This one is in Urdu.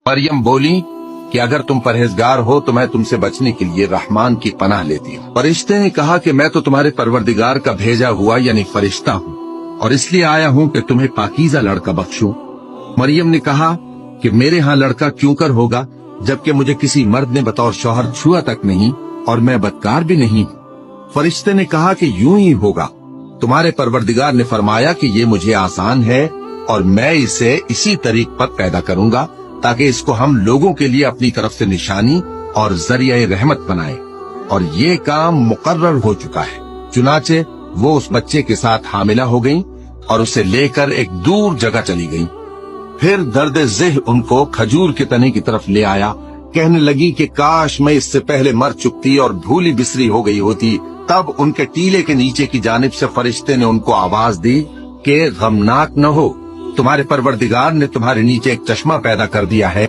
مریم بولی کہ اگر تم پرہیزگار ہو تو میں تم سے بچنے کے لیے رحمان کی پناہ لیتی ہوں۔ فرشتے نے کہا کہ میں تو تمہارے پروردگار کا بھیجا ہوا یعنی فرشتہ ہوں، اور اس لیے آیا ہوں کہ تمہیں پاکیزہ لڑکا بخشوں۔ مریم نے کہا کہ میرے ہاں لڑکا کیوں کر ہوگا جبکہ مجھے کسی مرد نے بطور شوہر چھوا تک نہیں اور میں بدکار بھی نہیں ہوں۔ فرشتے نے کہا کہ یوں ہی ہوگا، تمہارے پروردگار نے فرمایا کہ یہ مجھے آسان ہے اور میں اسے اسی طریق پر پیدا کروں گا تاکہ اس کو ہم لوگوں کے لیے اپنی طرف سے نشانی اور ذریعہ رحمت بنائے، اور یہ کام مقرر ہو چکا ہے۔ چنانچہ وہ اس بچے کے ساتھ حاملہ ہو گئیں اور اسے لے کر ایک دور جگہ چلی گئیں۔ پھر درد ذہ ان کو کھجور کے تنے کی طرف لے آیا، کہنے لگی کہ کاش میں اس سے پہلے مر چکتی اور بھولی بسری ہو گئی ہوتی۔ تب ان کے ٹیلے کے نیچے کی جانب سے فرشتے نے ان کو آواز دی کہ غمناک نہ ہو، تمہارے پروردگار نے تمہارے نیچے ایک چشمہ پیدا کر دیا ہے